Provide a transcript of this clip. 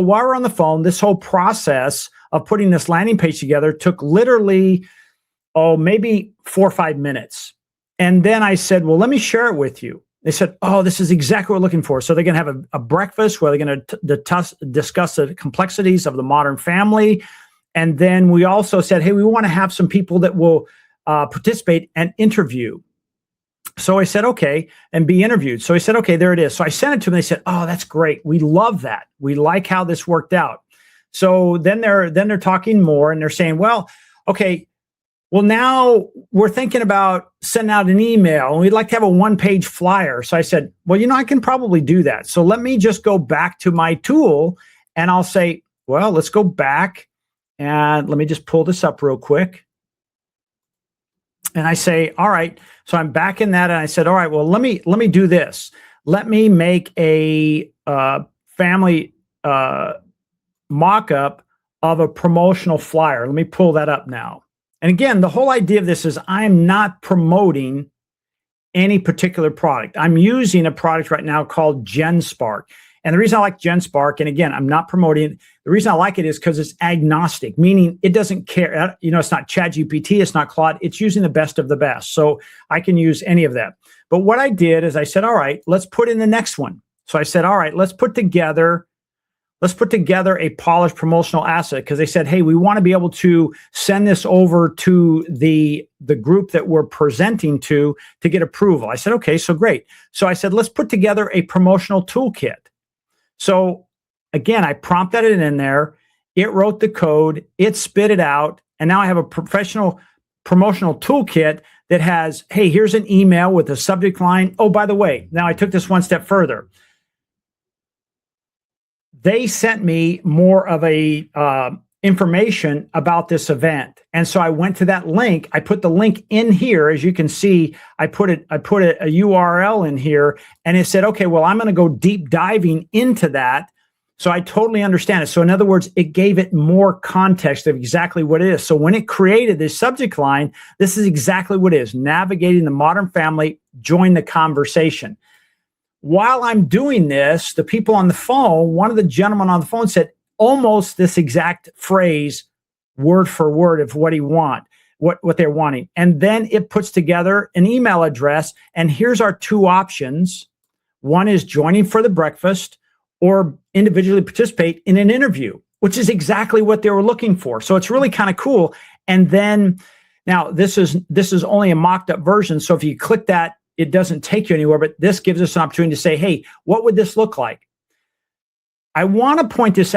While we're on the phone, this whole process of putting this landing page together took literally, maybe 4 or 5 minutes. And then I said, well, let me share it with you. They said, oh, this is exactly what we're looking for. So they're going to have a breakfast where they're going to discuss the complexities of the modern family. And then we also said, hey, we want to have some people that will participate and interview. So I said, okay, and be interviewed. So I said, okay, there it is. So I sent it to them. They said, oh, that's great. We love that. We like how this worked out. So then they're talking more and they're saying, well, okay, well, now we're thinking about sending out an email and we'd like to have a 1-page flyer. So I said, well, I can probably do that. So let me just go back to my tool and I'll say, well, let's go back and let me just pull this up real quick. And I say, all right, so I'm back in that. And I said, all right, well, let me do this. Let me make a family mock-up of a promotional flyer. Let me pull that up now. And again, the whole idea of this is I'm not promoting any particular product. I'm using a product right now called GenSpark. And the reason I like GenSpark, and again, I'm not promoting it. The reason I like it is because it's agnostic, meaning it doesn't care. It's not ChatGPT, it's not Claude. It's using the best of the best. So I can use any of that. But what I did is I said, all right, let's put in the next one. So I said, all right, let's put together a polished promotional asset, because they said, hey, we want to be able to send this over to the group that we're presenting to get approval. I said, okay, so great. So I said, let's put together a promotional toolkit. So again, I prompted it in there. It wrote the code, it spit it out, and now I have a professional promotional toolkit that has, hey, here's an email with a subject line. Oh, by the way, now I took this one step further. They sent me more of a information about this event. And so I went to that link. I put the link in here. As you can see, I put a URL in here, and it said, okay, well, I'm going to go deep diving into that. So I totally understand it. So in other words, it gave it more context of exactly what it is. So when it created this subject line, this is exactly what it is: navigating the modern family, join the conversation. While I'm doing this, the people on the phone, one of the gentlemen on the phone said almost this exact phrase, word for word, of what they're wanting. And then it puts together an email address. And here's our two options. One is joining for the breakfast or individually participate in an interview, which is exactly what they were looking for. So it's really kind of cool. And then now this is only a mocked up version. So if you click that, it doesn't take you anywhere, but this gives us an opportunity to say, hey, what would this look like? I want to point this out.